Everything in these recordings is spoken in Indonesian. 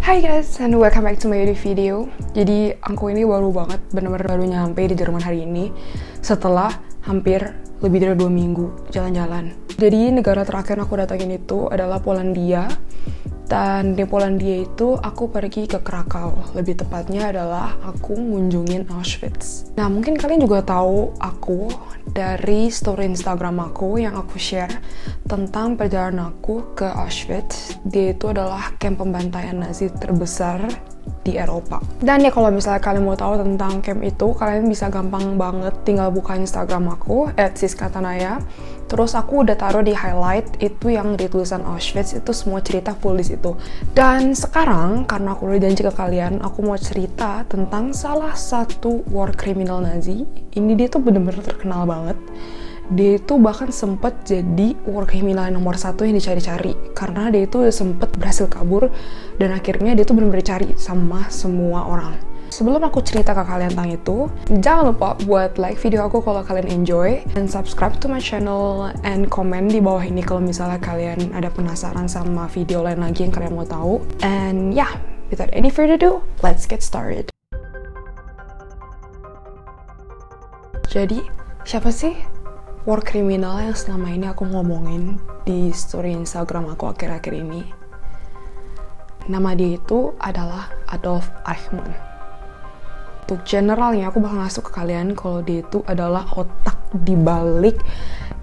Hai guys, and welcome back to my YouTube video. Jadi aku ini baru banget, bener-bener baru nyampe di Jerman hari ini setelah hampir lebih dari 2 minggu jalan-jalan. Jadi negara terakhir aku datangin itu adalah Polandia. Dan di Polandia itu aku pergi ke Krakow. Lebih tepatnya adalah aku ngunjungin Auschwitz. Nah, mungkin kalian juga tahu aku dari story Instagram aku yang aku share tentang perjalanan aku ke Auschwitz. Dia itu adalah kamp pembantaian Nazi terbesar di Eropa. Dan ya kalau misalnya kalian mau tahu tentang camp itu, kalian bisa gampang banget tinggal buka Instagram aku @siskatanaya. Terus aku udah taruh di highlight itu yang di tulisan Auschwitz, itu semua cerita full di situ. Dan sekarang karena aku udah janji ke kalian, aku mau cerita tentang salah satu war criminal Nazi. Ini dia tuh bener-bener terkenal banget. Dia itu bahkan sempet jadi war criminal nomor 1 yang dicari-cari karena dia itu sempet berhasil kabur dan akhirnya dia tuh bener-bener dicari sama semua orang. Sebelum aku cerita ke kalian tentang itu, jangan lupa buat like video aku kalau kalian enjoy dan subscribe to my channel and comment di bawah ini kalau misalnya kalian ada penasaran sama video lain lagi yang kalian mau tahu. And yeah, without any further ado, let's get started. Jadi, siapa sih war kriminal yang selama ini aku ngomongin di story Instagram aku akhir-akhir ini? Nama dia itu adalah Adolf Eichmann. Untuk generalnya aku bakal ngasih ke kalian kalau dia itu adalah otak dibalik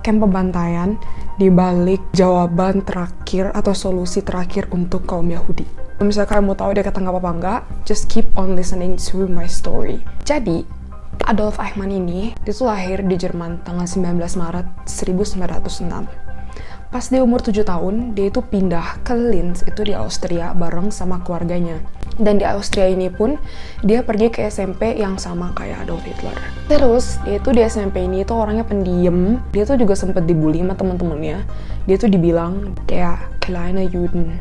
kamp pembantaian, dibalik jawaban terakhir atau solusi terakhir untuk kaum Yahudi. Kalau misalnya kalian mau tahu dia ketangkap apa enggak, just keep on listening to my story. Jadi, Adolf Eichmann ini, dia tuh lahir di Jerman tanggal 19 Maret 1906. Pas dia umur 7 tahun, dia itu pindah ke Linz, itu di Austria, bareng sama keluarganya. Dan di Austria ini pun, dia pergi ke SMP yang sama kayak Adolf Hitler. Terus, dia itu di SMP ini tuh orangnya pendiam. Dia tuh juga sempet dibully sama temen-temennya. Dia tuh dibilang, der kleine Juden,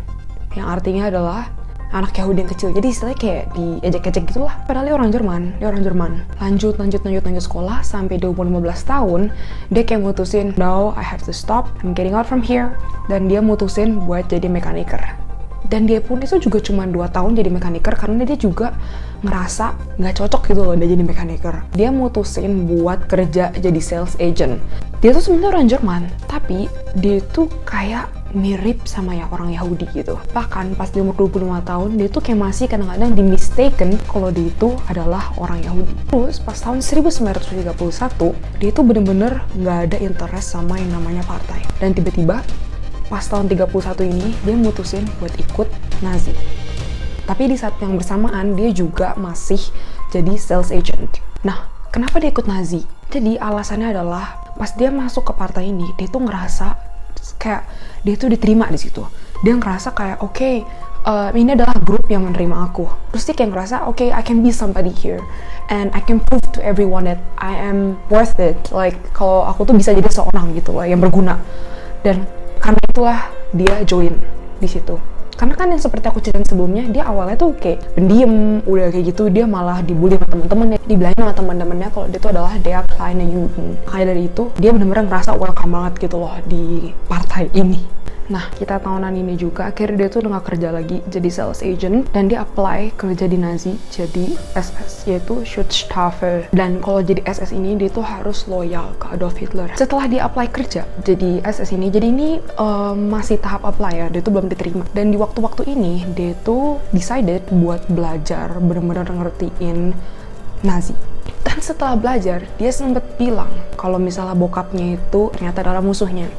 yang artinya adalah anak Yahudi yang kecil. Jadi istilahnya kayak diejek-ejek gitu lah. Padahal dia orang Jerman. Lanjut sekolah sampai dia umur 15 tahun, dia kayak mutusin, no, I have to stop, I'm getting out from here. Dan dia mutusin buat jadi mekaniker. Dan dia pun itu juga cuma 2 tahun jadi mekaniker karena dia juga ngerasa nggak cocok gitu loh dia jadi mekaniker. Dia mutusin buat kerja jadi sales agent. Dia tuh sebenarnya orang Jerman, tapi dia tuh kayak mirip sama ya orang Yahudi gitu. Bahkan pas dia umur 25 tahun, dia tuh kayak masih kadang-kadang di-mistaken kalau dia itu adalah orang Yahudi. Terus pas tahun 1931, dia tuh bener-bener nggak ada interest sama yang namanya partai. Dan tiba-tiba pas tahun 31 ini, dia mutusin buat ikut Nazi. Tapi di saat yang bersamaan, dia juga masih jadi sales agent. Nah, kenapa dia ikut Nazi? Jadi alasannya adalah, pas dia masuk ke partai ini, dia tuh ngerasa kayak dia tuh diterima di situ. Dia ngerasa kayak, okay, ini adalah grup yang menerima aku. Terus dia kayak ngerasa, okay, I can be somebody here. And I can prove to everyone that I am worth it. Like, kalau aku tuh bisa jadi seorang gitu loh, yang berguna. Dan karena itulah dia join di situ. Karena kan yang seperti aku ceritain sebelumnya, dia awalnya tuh kayak pendiam, udah kayak gitu dia malah dibully sama temen-temennya, dibilangin sama temen-temennya kalau dia tuh adalah der kleine Juden. Kayak dari itu, dia benar-benar ngerasa welcome banget gitu loh di partai ini. Nah, kita tahunan ini juga, akhirnya dia tuh udah gak kerja lagi jadi sales agent, dan dia apply kerja di Nazi jadi SS, yaitu Schutzstaffel. Dan kalau jadi SS ini, dia tuh harus loyal ke Adolf Hitler. Setelah dia apply kerja jadi SS ini, jadi ini masih tahap apply ya, dia tuh belum diterima. Dan di waktu-waktu ini, dia tuh decided buat belajar, bener-bener ngertiin Nazi. Dan setelah belajar, dia sempet bilang kalau misalnya bokapnya itu ternyata adalah musuhnya.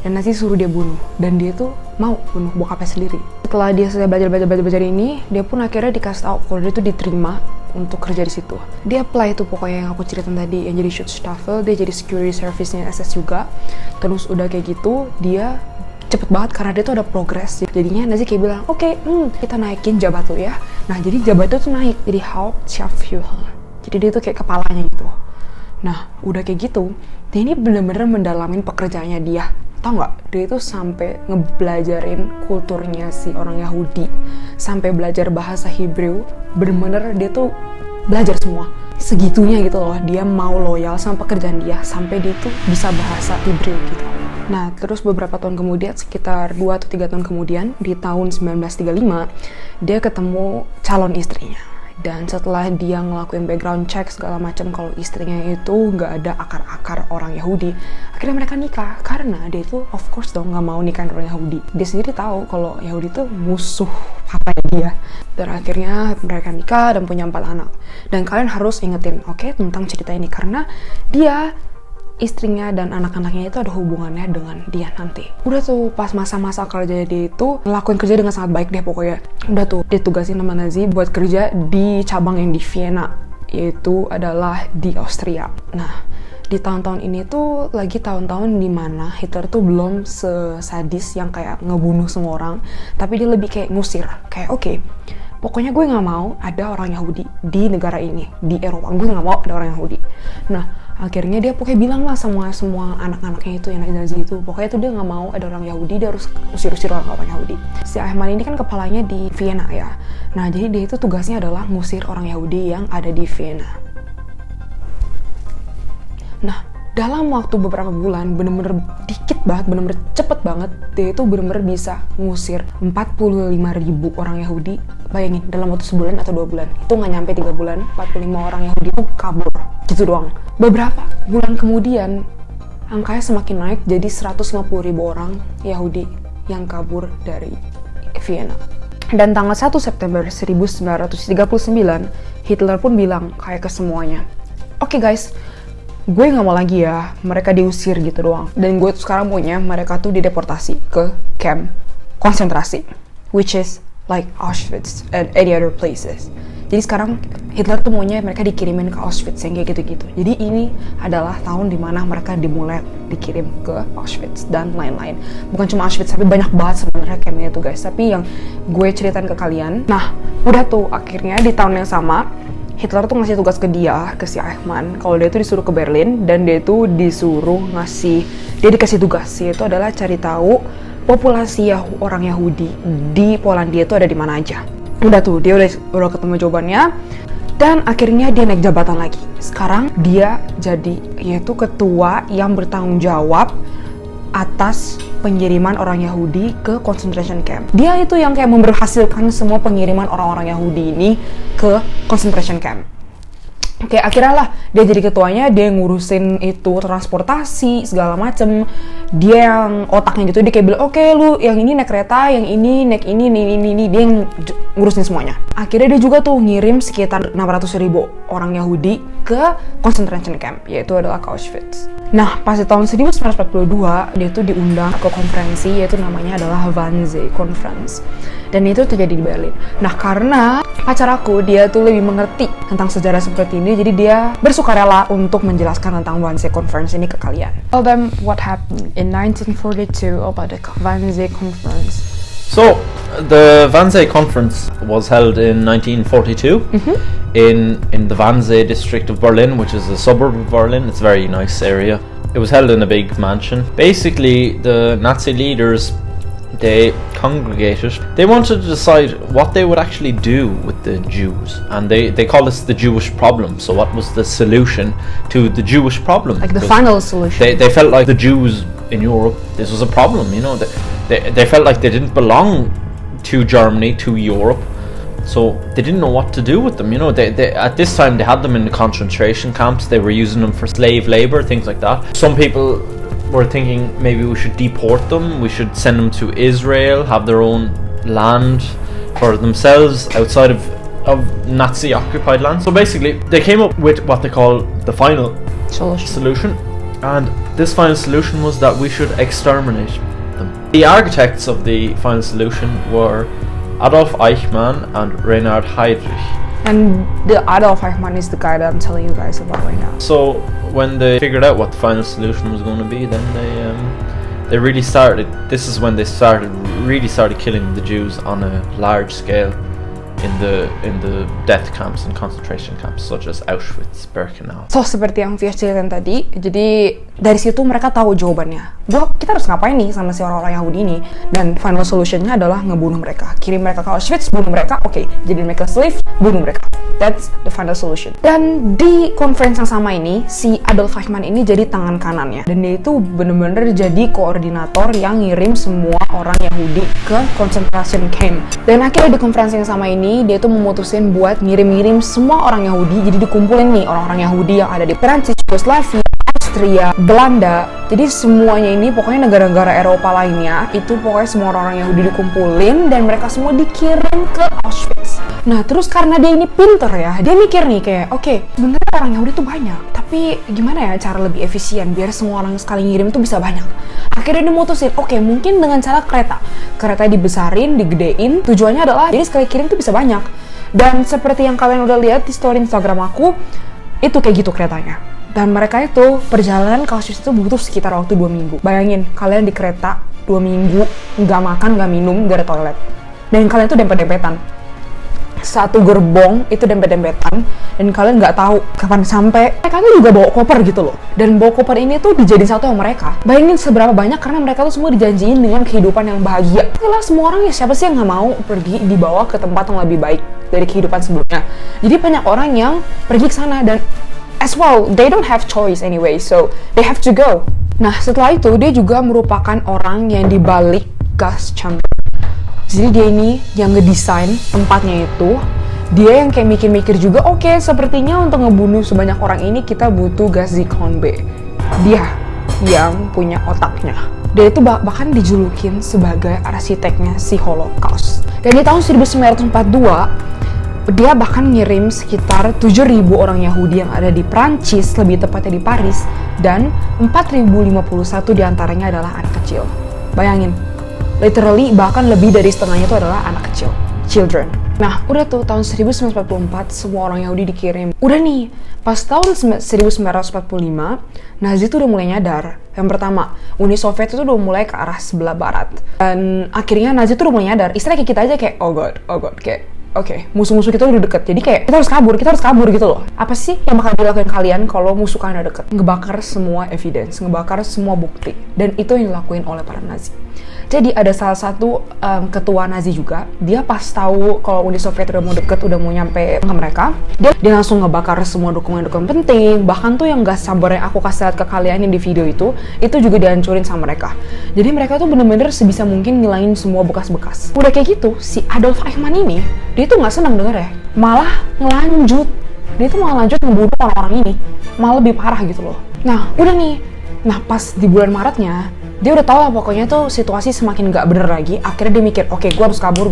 Dan Nazi suruh dia bunuh, dan dia tuh mau bunuh bokapnya sendiri. Setelah dia selesai belajar ini, dia pun akhirnya dikasih tahu kalau dia tuh diterima untuk kerja di situ. Dia apply itu pokoknya yang aku ceritain tadi, yang jadi Schutzstaffel, dia jadi security service-nya SS juga. Terus udah kayak gitu, dia cepet banget karena dia tuh ada progres. Jadinya Nazi kayak bilang, okay, kita naikin jabat lu ya. Nah, jadi jabat itu tuh naik, jadi Hauptscharführer. Jadi dia tuh kayak kepalanya gitu. Nah, udah kayak gitu, dia ini bener-bener mendalamin pekerjaannya dia. Tau nggak, dia itu sampai ngebelajarin kulturnya si orang Yahudi, sampai belajar bahasa Hebrew, bener-bener dia tuh belajar semua. segitunya gitu loh, dia mau loyal sama pekerjaan dia sampai dia tuh bisa bahasa Hebrew gitu. Nah, terus beberapa tahun kemudian, sekitar 2 atau 3 tahun kemudian, di tahun 1935, dia ketemu calon istrinya. Dan setelah dia ngelakuin background check segala macam kalau istrinya itu nggak ada akar-akar orang Yahudi, akhirnya mereka nikah. Karena dia itu of course dong nggak mau nikahin orang Yahudi. Dia sendiri tahu kalau Yahudi itu musuh papanya dia. Dan akhirnya mereka nikah dan punya 4 anak. Dan kalian harus ingetin, oke, tentang cerita ini. Karena dia, istrinya dan anak-anaknya itu ada hubungannya dengan dia nanti. Udah tuh pas masa-masa kerja dia itu ngelakuin kerja dengan sangat baik deh pokoknya. Udah tuh ditugasin sama Nazi buat kerja di cabang yang di Vienna, yaitu adalah di Austria. Nah, di tahun-tahun ini tuh lagi tahun-tahun dimana Hitler tuh belum sesadis yang kayak ngebunuh semua orang, tapi dia lebih kayak ngusir, kayak oke, pokoknya gue nggak mau ada orang Yahudi di negara ini, di Eropa, gue nggak mau ada orang Yahudi. Nah, akhirnya dia pokoknya bilang lah semua anak-anaknya itu yang Nazi itu, pokoknya tuh dia nggak mau ada orang Yahudi, dia harus usir-usir orang Yahudi. Si Eichmann ini kan kepalanya di Vienna ya, nah jadi dia itu tugasnya adalah ngusir orang Yahudi yang ada di Vienna. Nah, dalam waktu beberapa bulan, bener-bener dikit banget, bener-bener cepet banget, dia itu bener-bener bisa ngusir 45.000 orang Yahudi. Bayangin, dalam waktu sebulan atau 2 bulan, itu nggak nyampe 3 bulan, 45 orang Yahudi itu kabur, gitu doang. Beberapa bulan kemudian, angkanya semakin naik jadi 150.000 orang Yahudi yang kabur dari Vienna. Dan tanggal 1 September 1939, Hitler pun bilang kayak ke semuanya, oke guys, gue nggak mau lagi ya mereka diusir gitu doang. Dan gue tuh sekarang maunya mereka tuh dideportasi ke camp konsentrasi, which is like Auschwitz and any other places. Jadi sekarang Hitler tuh maunya mereka dikirimin ke Auschwitz yang kayak gitu-gitu. Jadi ini adalah tahun dimana mereka dimulai dikirim ke Auschwitz dan lain-lain. Bukan cuma Auschwitz, tapi banyak banget sebenarnya campnya tuh guys. Tapi yang gue ceritain ke kalian, nah udah tuh akhirnya di tahun yang sama Hitler tuh ngasih tugas ke dia, ke si Eichmann, kalau dia tuh disuruh ke Berlin dan dia tuh disuruh dia dikasih tugas, yaitu adalah cari tahu populasi orang Yahudi di Polandia itu ada di mana aja. Udah tuh, dia udah ketemu jawabannya dan akhirnya dia naik jabatan lagi. Sekarang dia jadi yaitu ketua yang bertanggung jawab atas pengiriman orang Yahudi ke concentration camp. Dia itu yang kayak memberhasilkan semua pengiriman orang-orang Yahudi ini ke concentration camp. Oke, akhirnya lah dia jadi ketuanya, dia ngurusin itu transportasi segala macem. Dia yang otaknya gitu, dia kayak bilang, oke, lu yang ini naik kereta, yang ini naik ini, dia yang ngurusin semuanya. Akhirnya dia juga tuh ngirim sekitar 600.000 orang Yahudi ke concentration camp, yaitu adalah ke Auschwitz. Nah, pas di tahun 1942, dia tuh diundang ke konferensi, yaitu namanya adalah Wannsee Conference. Dan itu terjadi di Berlin. Nah, karena pacar aku, dia tuh lebih mengerti tentang sejarah seperti ini, jadi dia bersukarela untuk menjelaskan tentang Wannsee Conference ini ke kalian. Tell them what happened in 1942 about the Wannsee Conference. So, the Wannsee Conference was held in 1942 in the Wannsee district of Berlin, which is a suburb of Berlin. It's a very nice area. It was held in a big mansion. Basically, the Nazi leaders, they congregated. They wanted to decide what they would actually do with the Jews, and they call this the Jewish problem. So what was the solution to the Jewish problem? Like the final solution. They felt like the Jews in Europe, this was a problem, you know. They felt like they didn't belong to Germany, to Europe, so they didn't know what to do with them, you know. They at this time they had them in the concentration camps. They were using them for slave labor, things like that. Some people were thinking maybe we should deport them, we should send them to Israel, have their own land for themselves outside of Nazi occupied land. So basically they came up with what they call the final solution, and this final solution was that we should exterminate them. The architects of the final solution were Adolf Eichmann and Reinhard Heydrich. And the Adolf Eichmann is the guy that I'm telling you guys about right now. So when they figured out what the final solution was going to be, then they really started. This is when they really started killing the Jews on a large scale. in the death camps and concentration camps such as Auschwitz, Birkenau. So seperti yang Fia ceritain tadi, jadi dari situ mereka tahu jawabannya. Kita harus ngapain nih sama si orang-orang Yahudi ini? Dan final solutionnya adalah ngebunuh mereka, kirim mereka ke Auschwitz, bunuh mereka. Oke, jadi mereka slave, bunuh mereka. That's the final solution. Dan di conference yang sama ini, si Adolf Eichmann ini jadi tangan kanannya, dan dia itu bener-bener jadi koordinator yang ngirim semua orang Yahudi ke concentration camp. Dan akhirnya di conference yang sama ini, dia tuh memutusin buat ngirim-ngirim semua orang Yahudi. Jadi dikumpulin nih orang-orang Yahudi yang ada di Perancis, Yugoslavia, Austria, Belanda. Jadi semuanya ini pokoknya negara-negara Eropa lainnya, itu pokoknya semua orang-orang Yahudi dikumpulin dan mereka semua dikirim ke Auschwitz. Nah terus karena dia ini pinter ya, dia mikir nih kayak oke, sebenarnya orang Yahudi tuh banyak, tapi gimana ya cara lebih efisien biar semua orang sekali ngirim itu bisa banyak. Akhirnya dia mutusin, oke, mungkin dengan cara kereta dibesarin, digedein, tujuannya adalah jadi sekali kirim tuh bisa banyak. Dan seperti yang kalian udah lihat di story Instagram aku, itu kayak gitu keretanya. Dan mereka itu perjalanan ke Auschwitz itu butuh sekitar waktu 2 minggu. Bayangin, kalian di kereta 2 minggu, nggak makan, nggak minum, nggak ada toilet. Dan kalian tuh dempet-dempetan. Satu gerbong itu dempet-dempetan, dan kalian nggak tahu kapan sampai. Kalian juga bawa koper gitu loh. Dan bawa koper ini tuh dijadiin satu sama mereka. Bayangin seberapa banyak, karena mereka tuh semua dijanjiin dengan kehidupan yang bahagia. Itulah semua orang ya, siapa sih yang nggak mau pergi dibawa ke tempat yang lebih baik dari kehidupan sebelumnya. Jadi banyak orang yang pergi ke sana, dan as well, they don't have choice anyway, so they have to go. Nah, setelah itu, dia juga merupakan orang yang dibalik gas chamber. Jadi dia ini yang ngedesain tempatnya itu. Dia yang kayak mikir-mikir juga, oke, sepertinya untuk ngebunuh sebanyak orang ini, kita butuh gas Zyklon B. Dia yang punya otaknya. Dia itu bahkan dijulukin sebagai arsiteknya si Holocaust. Dan di tahun 1942, dia bahkan ngirim sekitar 7.000 orang Yahudi yang ada di Prancis, lebih tepatnya di Paris, dan 4.051 diantaranya adalah anak kecil. Bayangin, literally bahkan lebih dari setengahnya itu adalah anak kecil, children. Nah, udah tuh tahun 1944 semua orang Yahudi dikirim. Udah nih, pas tahun 1945, Nazi tuh udah mulai nyadar. Yang pertama, Uni Soviet itu udah mulai ke arah sebelah barat. Dan akhirnya Nazi tuh udah mulai nyadar. Istilahnya kayak kita aja kayak, oh god, kayak oke, musuh-musuh kita udah deket, jadi kayak kita harus kabur gitu loh. Apa sih yang bakal dilakukan kalian kalau musuh kalian udah deket? Ngebakar semua evidence, ngebakar semua bukti. Dan itu yang dilakuin oleh para Nazi. Jadi ada salah satu ketua Nazi juga, dia pas tahu kalau Uni Soviet udah mau deket, udah mau nyampe ke mereka, dia langsung ngebakar semua dokumen-dokumen penting. Bahkan tuh yang gak sabar yang aku kasih lihat ke kalian yang di video itu juga dihancurin sama mereka. Jadi mereka tuh bener-bener sebisa mungkin ngilangin semua bekas-bekas. Udah kayak gitu, si Adolf Eichmann ini, dia tuh gak seneng denger ya, malah ngelanjut. Dia tuh malah lanjut ngebunuh orang-orang ini, malah lebih parah gitu loh. Nah, udah nih. Nah, pas di bulan Maretnya, dia udah tau lah pokoknya tuh situasi semakin gak bener lagi. Akhirnya dia mikir, oke, gue harus kabur.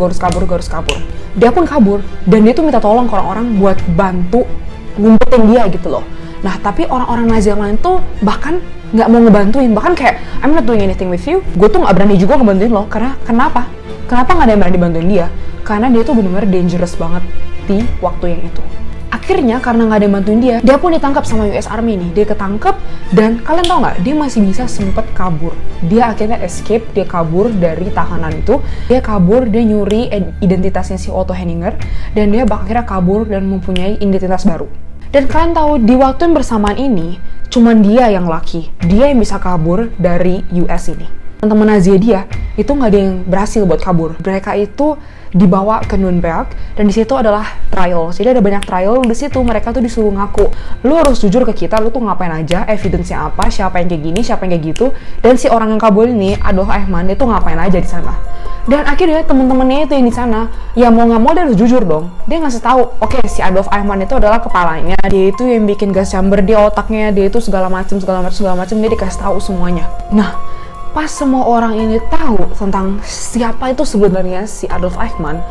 Dia pun kabur, dan dia tuh minta tolong ke orang-orang buat bantu ngumpetin dia gitu loh. Nah, tapi orang-orang Nazi yang lain tuh bahkan gak mau ngebantuin. Bahkan kayak, I'm not doing anything with you. Gue tuh gak berani juga ngebantuin lo. Karena kenapa? Kenapa gak ada yang berani bantuin dia? Karena dia tuh bener-bener dangerous banget di waktu yang itu. Akhirnya karena nggak ada yang bantuin dia pun ditangkap sama US Army nih. Dia ketangkep, dan kalian tau nggak, dia masih bisa sempet kabur. Dia akhirnya escape, dia kabur dari tahanan itu. Dia kabur, dia nyuri identitasnya si Otto Henninger, dan dia akhirnya kabur dan mempunyai identitas baru. Dan kalian tahu di waktu yang bersamaan ini, cuman dia yang lucky. Dia yang bisa kabur dari US ini. Teman-teman Nazi dia itu nggak ada yang berhasil buat kabur. Mereka itu dibawa ke Nuremberg, dan di situ adalah trial. Jadi ada banyak trial di situ. Mereka tuh disuruh ngaku, lu harus jujur ke kita, lu tuh ngapain aja, evidence-nya apa, siapa yang kayak gini, siapa yang kayak gitu. Dan si orang yang kabur ini, Adolf Eichmann, itu ngapain aja di sana. Dan akhirnya temen-temennya itu yang di sana, ya mau nggak mau dia harus jujur dong. Dia ngasih tahu, oke, si Adolf Eichmann itu adalah kepalanya, dia itu yang bikin gas chamber, dia otaknya, dia itu segala macam, dia dikasih tahu semuanya. Nah, pas semua orang ini tahu tentang siapa itu sebenarnya si Adolf Eichmann,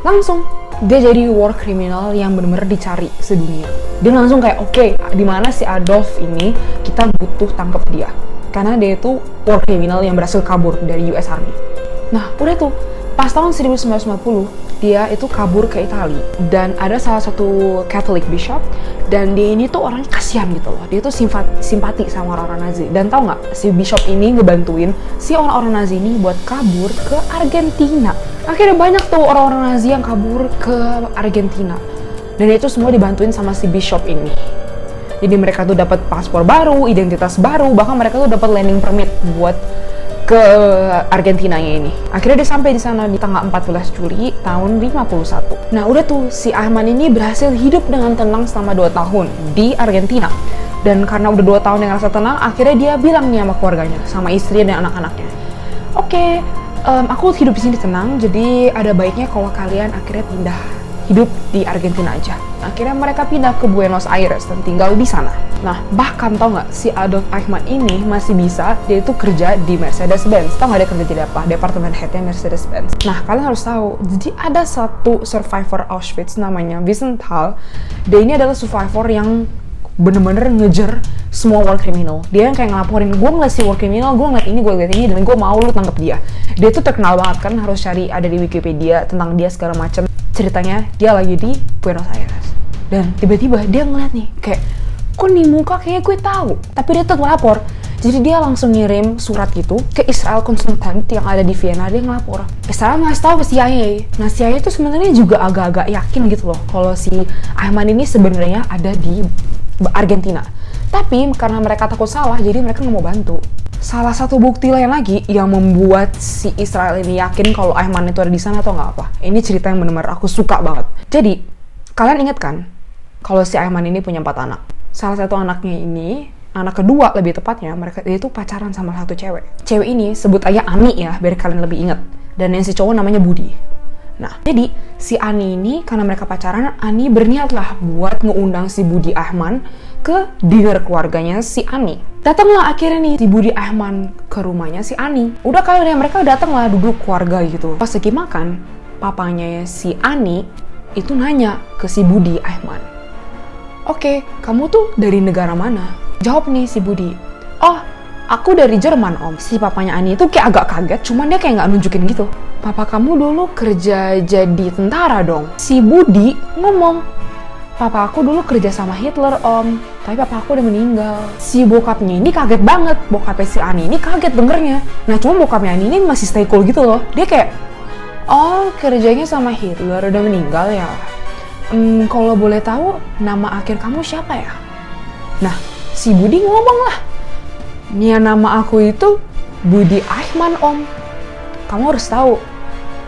langsung dia jadi war criminal yang benar-benar dicari sedunia. Dia langsung kayak, oke, di mana si Adolf ini, kita butuh tangkap dia. Karena dia itu war criminal yang berhasil kabur dari US Army. Nah, udah tuh, pas tahun 1950, dia itu kabur ke Italia dan ada salah satu Catholic bishop dan dia ini tuh orangnya kasihan gitu loh. Dia tuh simpati sama orang-orang Nazi dan tau nggak, si bishop ini ngebantuin si orang-orang Nazi ini buat kabur ke Argentina. Akhirnya banyak tuh orang-orang Nazi yang kabur ke Argentina dan itu semua dibantuin sama si bishop ini. Jadi mereka tuh dapat paspor baru, identitas baru, bahkan mereka tuh dapat landing permit buat ke Argentinanya ini. Akhirnya dia sampai di sana di tanggal 14 Juli tahun 51. Nah, udah tuh si Eichmann ini berhasil hidup dengan tenang selama 2 tahun di Argentina. Dan karena udah 2 tahun yang rasa tenang, akhirnya dia bilang nih sama keluarganya, sama istri dan anak-anaknya. Oke, aku hidup di sini tenang, jadi ada baiknya kalau kalian akhirnya pindah hidup di Argentina aja. Akhirnya mereka pindah ke Buenos Aires dan tinggal di sana. Nah, bahkan tau nggak, si Adolf Eichmann ini masih bisa, dia itu kerja di Mercedes-Benz. Tau nggak dia kerja di apa? Departemen headnya Mercedes-Benz. Nah, kalian harus tahu, jadi ada satu survivor Auschwitz namanya Wiesenthal. Dia ini adalah survivor yang bener-bener ngejar semua war criminal. Dia yang kayak ngelaporin, gue ngeliat si war criminal, gue ngeliat ini, dan gue mau lu tangkap dia. Dia tuh terkenal banget kan, harus cari ada di Wikipedia tentang dia segala macam. Ceritanya dia lagi di Buenos Aires dan tiba-tiba dia ngeliat nih kayak, kok nih muka kayaknya gue tahu, tapi dia tuh ngelapor. Jadi dia langsung ngirim surat gitu ke Israel Consultant yang ada di Vienna. Dia ngelapor, Israel ngasih tahu ke CIA. Nah, CIA itu sebenarnya juga agak-agak yakin gitu loh kalau si Eichmann ini sebenarnya ada di Argentina, tapi karena mereka takut salah jadi mereka nggak mau bantu. Salah satu bukti lain lagi yang membuat si Israel ini yakin kalau Eichmann itu ada di sana atau nggak apa. Ini cerita yang benar-benar aku suka banget. Jadi, kalian ingat kan kalau si Eichmann ini punya 4 anak. Salah satu anaknya ini, anak kedua lebih tepatnya, dia itu pacaran sama satu cewek. Cewek ini sebut aja Ani ya, biar kalian lebih ingat. Dan yang si cowok namanya Budi. Nah, jadi si Ani ini karena mereka pacaran, Ani berniatlah buat ngeundang si Budi Eichmann ke dinner keluarganya si Ani. Datanglah akhirnya nih si Budi Eichmann ke rumahnya si Ani. Udah kalian mereka datanglah duduk keluarga gitu. Pas lagi makan, papanya si Ani itu nanya ke si Budi Eichmann, "Oke, kamu tuh dari negara mana?" Jawab nih si Budi, "Oh, aku dari Jerman, Om." Si papanya Ani itu kayak agak kaget, cuman dia kayak nggak nunjukin gitu. "Papa kamu dulu kerja jadi tentara dong?" Si Budi ngomong, "Papa aku dulu kerja sama Hitler, Om. Tapi papa aku udah meninggal." Si bokapnya ini kaget banget. Bokapnya si Ani ini kaget dengernya. Nah, cuma bokapnya Ani ini masih stay cool gitu loh. Dia kayak, "Oh, kerjanya sama Hitler, udah meninggal ya? Kalau boleh tahu, nama akhir kamu siapa ya?" Nah, si Budi ngomong lah, "Nia, nama aku itu Budi Eichmann, Om." Kamu harus tahu,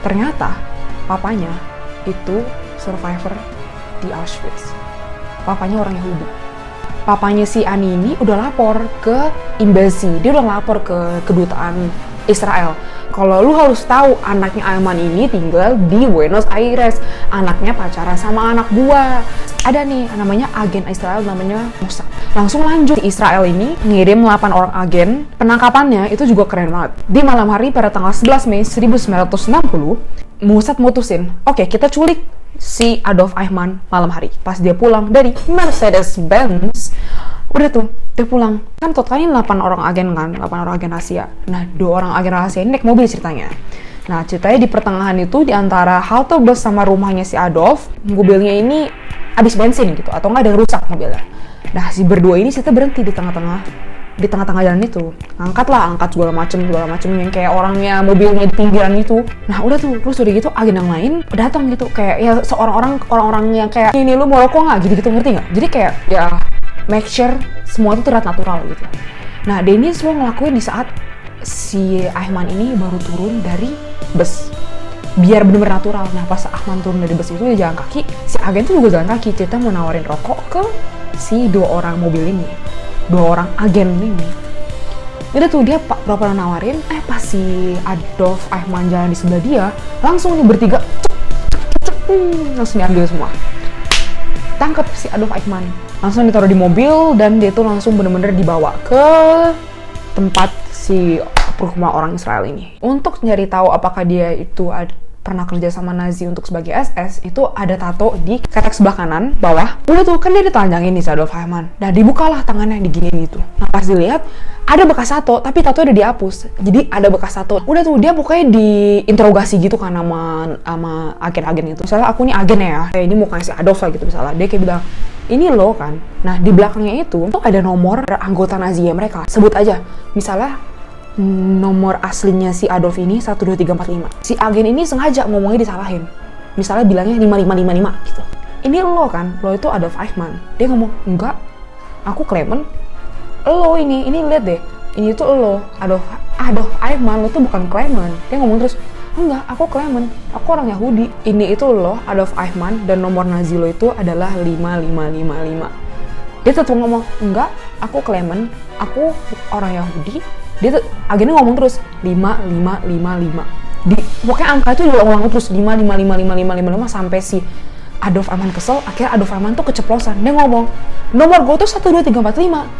ternyata papanya itu survivor di Auschwitz. Papanya orang Yahudi. Papanya si Ani ini udah lapor ke embassy, dia udah lapor ke kedutaan Israel. Kalau lu harus tahu, anaknya Eichmann ini tinggal di Buenos Aires. Anaknya pacaran sama anak gua. Ada nih, namanya agen Israel, namanya Mossad. Langsung lanjut, Israel ini ngirim 8 orang agen. Penangkapannya itu juga keren banget. Di malam hari pada tanggal 11 Mei 1960, Mossad mutusin, oke, kita culik si Adolf Eichmann malam hari. Pas dia pulang dari Mercedes-Benz, udah tuh, dia pulang. Kan totalnya 8 orang agen kan, 8 orang agen rahasia. Nah, 2 orang agen rahasia ini naik mobil ceritanya. Nah, ceritanya di pertengahan itu, di antara halte bus sama rumahnya si Adolf, mobilnya ini habis bensin gitu, atau nggak ada yang rusak mobilnya. Nah, si berdua ini kita berhenti di tengah-tengah jalan itu. Angkat segala macem yang kayak orangnya mobilnya di pinggiran itu. Nah, udah tuh, terus udah gitu agen yang lain datang gitu, kayak ya orang-orang yang kayak, "Ini lu mau rokok nggak?" gitu-gitu, ngerti nggak? Jadi kayak ya make sure semua itu terlihat natural gitu. Nah, dia ini semua ngelakuin di saat si Eichmann ini baru turun dari bus, biar bener-bener natural. Nah, pas Eichmann turun dari bus itu dia jalan kaki, si agen tuh juga jalan kaki, cerita mau nawarin rokok ke si 2 orang mobil ini, 2 orang agen ini. Udah tuh dia pernah nawarin, pas si Adolf Eichmann jalan di sebelah dia, langsung nih bertiga langsung diambil semua. Tangkap si Adolf Eichmann, langsung ditaruh di mobil dan dia tuh langsung bener-bener dibawa ke tempat si rumah orang Israel ini untuk nyari tahu apakah dia itu pernah kerja sama Nazi untuk sebagai SS, itu ada tato di ketek sebelah kanan bawah. Udah tuh kan dia ditelanjangin nih si Adolf Eichmann. Nah dibukalah tangannya diginiin gitu. Nah pas dilihat ada bekas tato, tapi tato udah dihapus. Jadi ada bekas tato. Udah tuh dia pokoknya diinterogasi gitu kan sama agen-agen itu. Misalnya aku nih agen ya, kayak ini mukanya si Adolf lah gitu misalnya. Dia kayak bilang, ini loh kan. Nah di belakangnya itu tuh ada nomor anggota Nazi ya mereka. Sebut aja. Misalnya nomor aslinya si Adolf ini 12345. Si agen ini sengaja ngomongnya disalahin. Misalnya bilangnya 5555 gitu. Ini lo kan, lo itu Adolf Eichmann. Dia ngomong, enggak, aku Clement. Lo ini lihat deh. Ini tuh lo, Adolf Eichmann, lo tuh bukan Clement. Dia ngomong terus, enggak, aku Clement, aku orang Yahudi. Ini itu lo, Adolf Eichmann, dan nomor Nazi lo itu adalah 5555. Dia tetap ngomong, enggak, aku Clement, aku orang Yahudi. Dia tuh agennya ngomong terus 5555. Pokoknya angka itu diulang-ulang terus 555555 sampai si Adolf Eichmann kesel. Akhirnya Adolf Eichmann tuh keceplosan. Dia ngomong, nomor gue tuh 12345.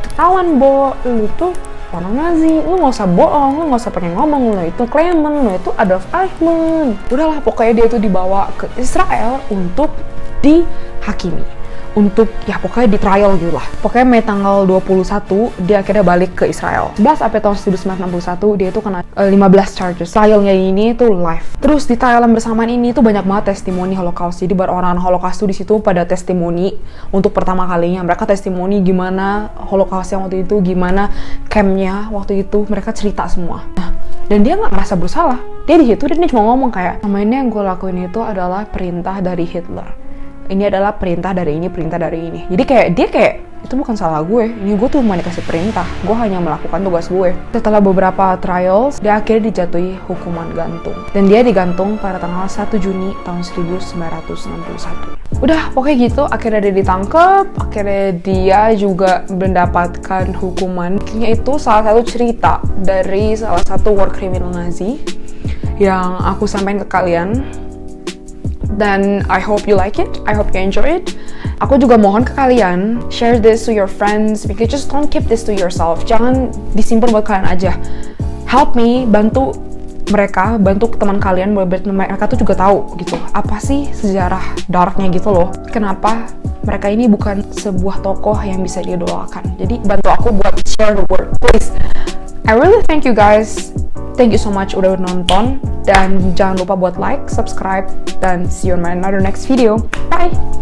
Ketahuan Bo, lu tuh orang Nazi, lu nggak usah bohong, lu nggak usah pengen ngomong, lu itu Clement, lu itu Adolf Eichmann. Udahlah, pokoknya dia itu dibawa ke Israel untuk dihakimi, untuk ya pokoknya di trial gitu lah. Pokoknya Mei tanggal 21 dia akhirnya balik ke Israel. 11 April tahun 1961 dia itu kena 15 charges. Trialnya ini tuh live. Terus di trial yang bersamaan ini tuh banyak banget testimoni Holocaust. Jadi orang-orang Holocaust tuh di situ pada testimoni untuk pertama kalinya. Mereka testimoni gimana Holocaust yang waktu itu, gimana campnya waktu itu, mereka cerita semua. Nah, dan dia nggak merasa bersalah. Dia di situ dan dia cuma ngomong kayak, sama ini yang gue lakuin itu adalah perintah dari Hitler. Ini adalah perintah dari ini, perintah dari ini. Jadi kayak dia kayak, itu bukan salah gue. Ini gue tuh cuma dikasih perintah. Gue hanya melakukan tugas gue. Setelah beberapa trials, dia akhirnya dijatuhi hukuman gantung. Dan dia digantung pada tanggal 1 Juni tahun 1961. Udah, pokoknya gitu. Akhirnya dia ditangkap. Akhirnya dia juga mendapatkan hukuman. Itu salah satu cerita dari salah satu war criminal Nazi yang aku sampaikan ke kalian. Dan I hope you like it, I hope you enjoy it. Aku juga mohon ke kalian, share this to your friends, because just don't keep this to yourself. Jangan disimpan buat kalian aja. Help me, bantu mereka, bantu teman kalian, mereka tuh juga tahu gitu. Apa sih sejarah darknya gitu loh. Kenapa mereka ini bukan sebuah tokoh yang bisa diidolakan. Jadi bantu aku buat share the word, please. I really thank you guys. Thank you so much udah nonton. Dan jangan lupa buat like, subscribe, dan see you in my another next video. Bye!